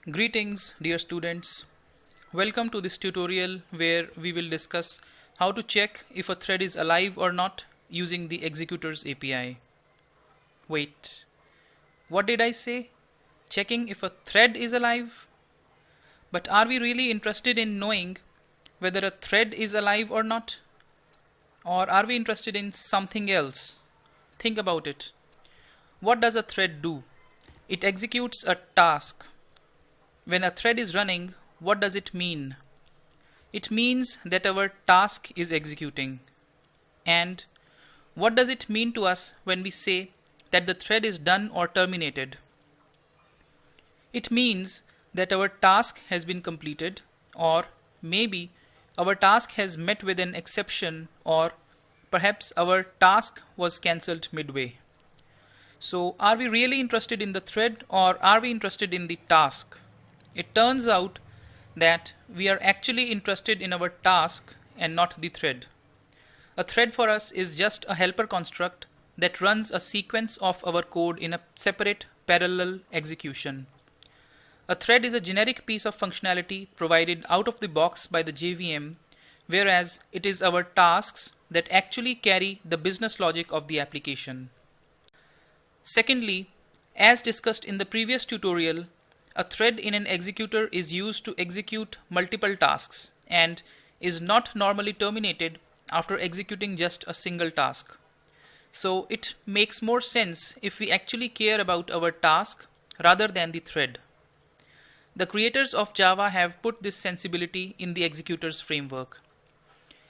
Greetings, dear students. Welcome to this tutorial where we will discuss how to check if a thread is alive or not using the Executors API. Wait, what did I say? Checking if a thread is alive? But are we really interested in knowing whether a thread is alive or not? Or are we interested in something else? Think about it. What does a thread do? It executes a task. When a thread is running, what does it mean? It means that our task is executing. And what does it mean to us when we say that the thread is done or terminated? It means that our task has been completed, or maybe our task has met with an exception, or perhaps our task was cancelled midway. So are we really interested in the thread, or are we interested in the task? It turns out that we are actually interested in our task and not the thread. A thread for us is just a helper construct that runs a sequence of our code in a separate parallel execution. A thread is a generic piece of functionality provided out of the box by the JVM, whereas it is our tasks that actually carry the business logic of the application. Secondly, as discussed in the previous tutorial, a thread in an executor is used to execute multiple tasks and is not normally terminated after executing just a single task. So it makes more sense if we actually care about our task rather than the thread. The creators of Java have put this sensibility in the Executors framework.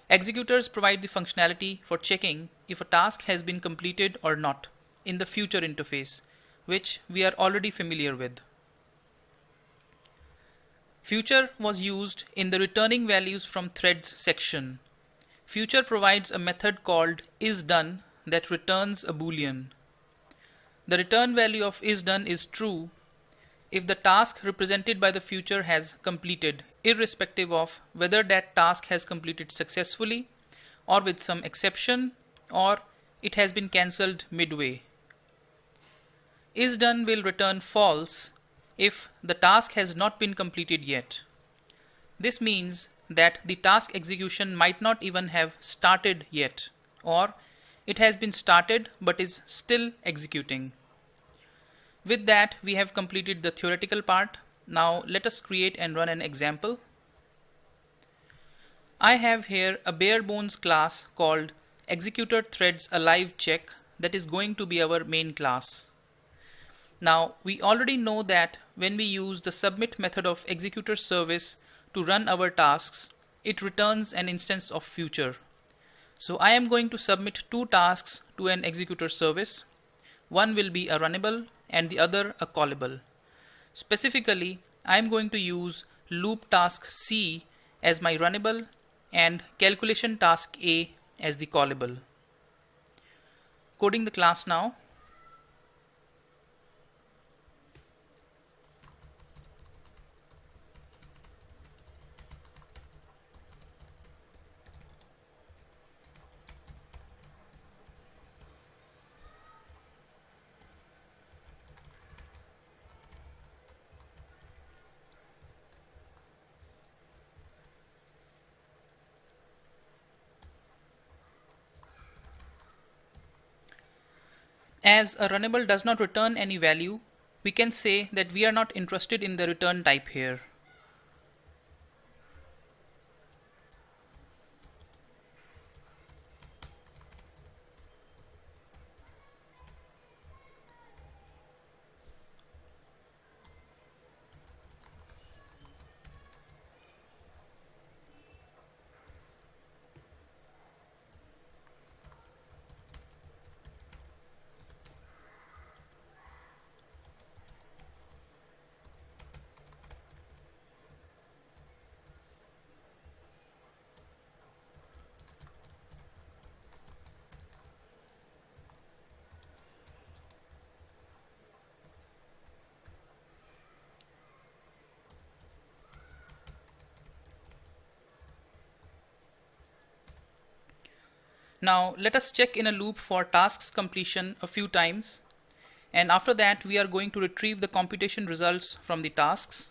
Executors provide the functionality for checking if a task has been completed or not in the future interface, which we are already familiar with. Future was used in the returning values from threads section. Future provides a method called isDone that returns a boolean. The return value of isDone is true if the task represented by the future has completed, irrespective of whether that task has completed successfully or with some exception, or it has been cancelled midway. IsDone will return false if the task has not been completed yet. This means that the task execution might not even have started yet, or it has been started but is still executing. With that, we have completed the theoretical part. Now let us create and run an example. I have here a bare bones class called Executor Threads Alive Check that is going to be our main class. Now we already know that when we use the submit method of executor service to run our tasks, it returns an instance of future. So I am going to submit two tasks to an executor service. One will be a runnable and the other a callable. Specifically, I am going to use loop task C as my runnable and calculation task A as the callable. Coding the class now. As a runnable does not return any value, we can say that we are not interested in the return type here. Now let us check in a loop for tasks completion a few times, and after that we are going to retrieve the computation results from the tasks.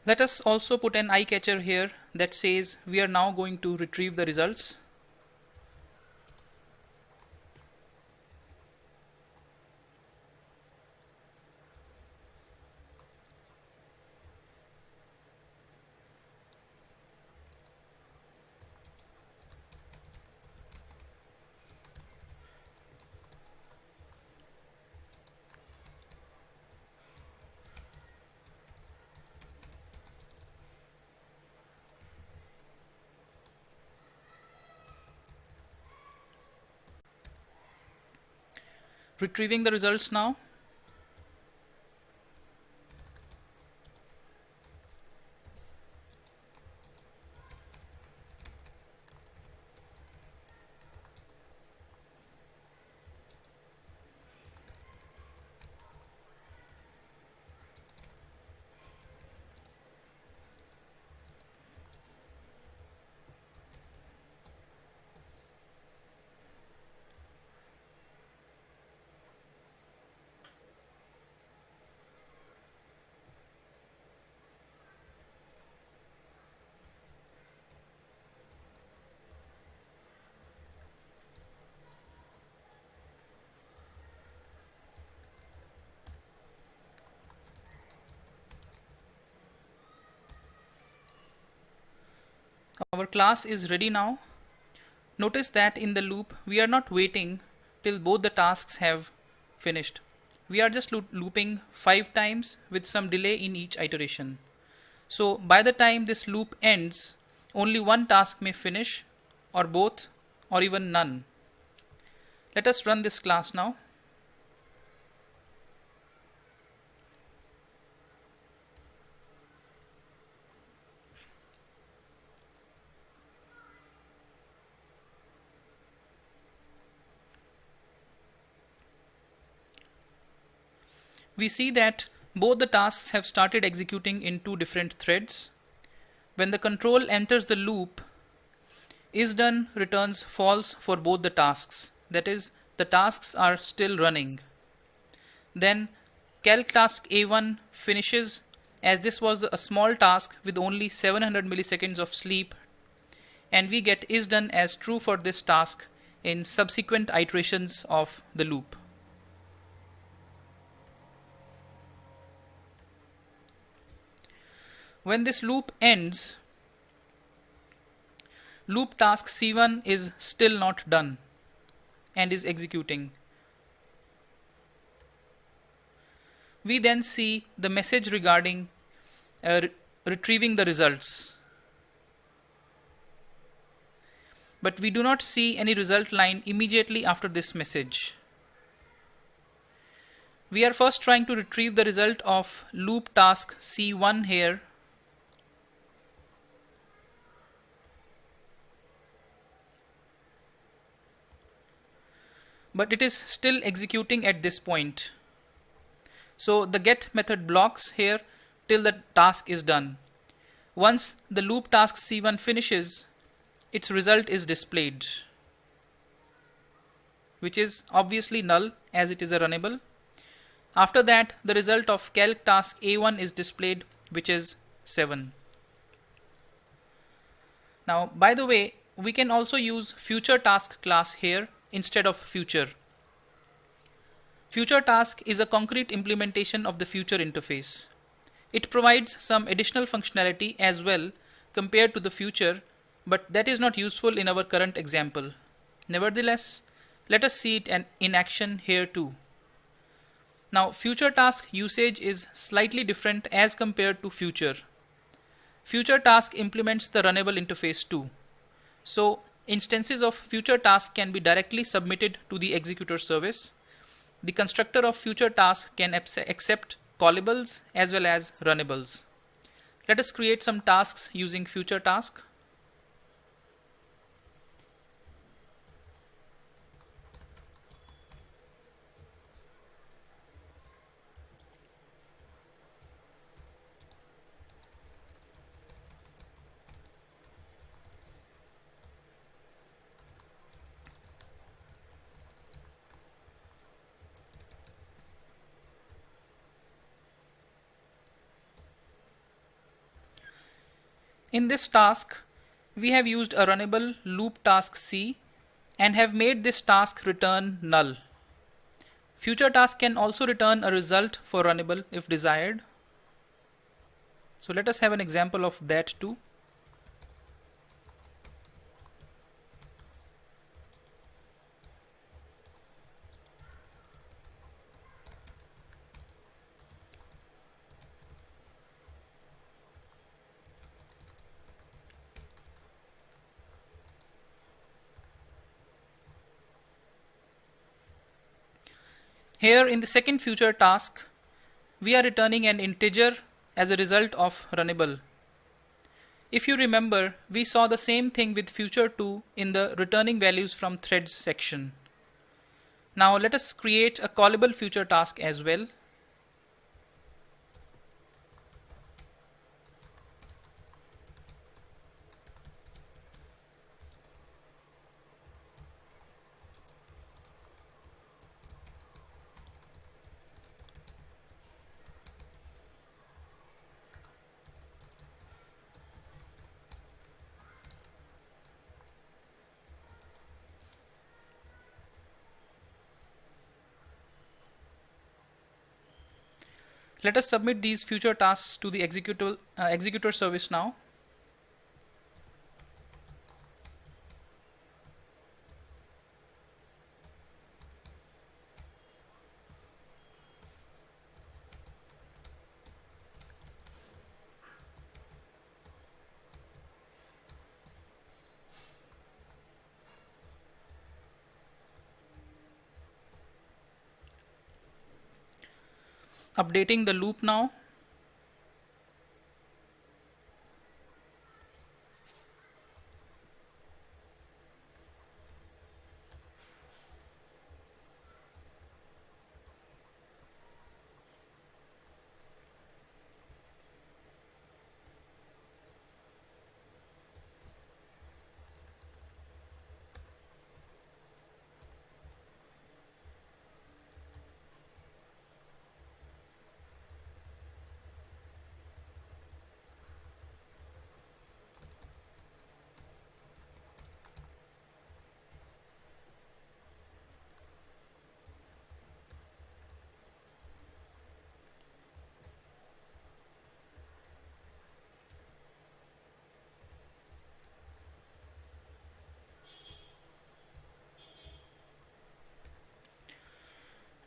Let us also put an eye catcher here that says we are now going to retrieve the results. Retrieving the results now. Our class is ready now. Notice that in the loop we are not waiting till both the tasks have finished. We are just looping 5 times with some delay in each iteration. So by the time this loop ends, only one task may finish, or both, or even none. Let us run this class now. We see that both the tasks have started executing in 2 different threads. When the control enters the loop, isDone returns false for both the tasks. That is, the tasks are still running. Then calc task A1 finishes, as this was a small task with only 700 milliseconds of sleep, and we get isDone as true for this task in subsequent iterations of the loop. When this loop ends, loop task C1 is still not done and is executing. We then see the message regarding retrieving the results. But we do not see any result line immediately after this message. We are first trying to retrieve the result of loop task C1 here. But it is still executing at this point. So the get method blocks here till the task is done. Once the loop task C1 finishes, its result is displayed, which is obviously null as it is a runnable. After that, the result of calc task A1 is displayed, which is 7. Now, by the way, we can also use future task class here instead of future. Future task is a concrete implementation of the future interface. It provides some additional functionality as well compared to the future, but that is not useful in our current example. Nevertheless, let us see it in action here too. Now, future task usage is slightly different as compared to future. Future task implements the runnable interface too. So, instances of future task can be directly submitted to the executor service. The constructor of future task can accept callables as well as runnables. Let us create some tasks using future task. In this task, we have used a runnable loop task C and have made this task return null. Future task can also return a result for runnable if desired. So let us have an example of that too. Here in the second future task, we are returning an integer as a result of runnable. If you remember, we saw the same thing with future 2 in the returning values from threads section. Now let us create a callable future task as well. Let us submit these future tasks to the executor service now. Updating the loop now.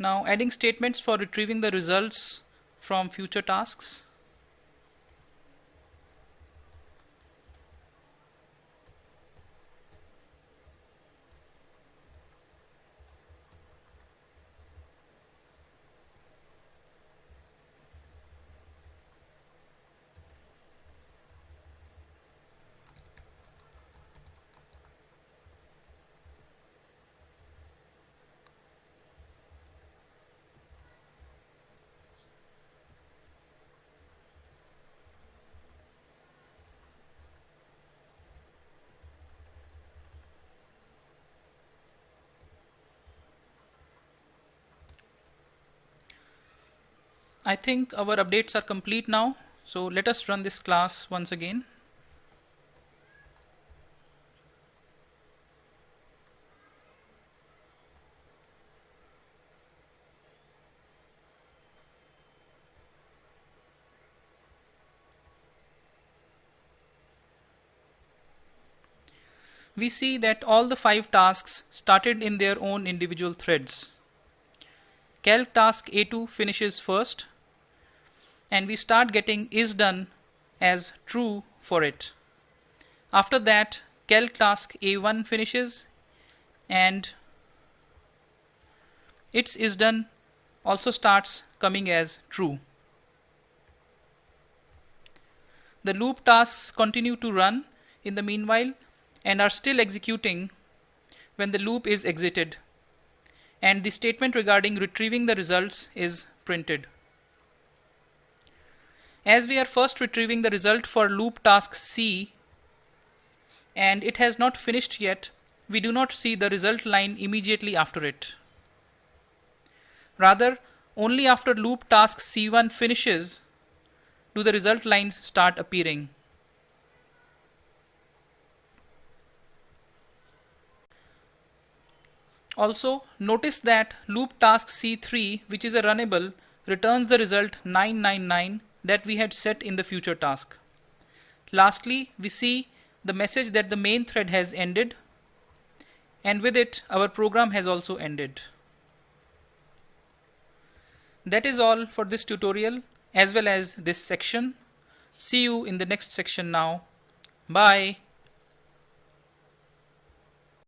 Now adding statements for retrieving the results from future tasks. I think our updates are complete now. So let us run this class once again. We see that all the 5 tasks started in their own individual threads. Calc task A2 finishes first, and we start getting is done as true for it. After that, calc task A1 finishes, and its is done also starts coming as true. The loop tasks continue to run in the meanwhile and are still executing when the loop is exited, and the statement regarding retrieving the results is printed. As we are first retrieving the result for loop task C and it has not finished yet, we do not see the result line immediately after it. Rather, only after loop task C1 finishes do the result lines start appearing. Also, notice that loop task C3, which is a runnable, returns the result 999 that we had set in the future task. Lastly, we see the message that the main thread has ended, and with it our program has also ended. That is all for this tutorial as well as this section. See you in the next section now. Bye.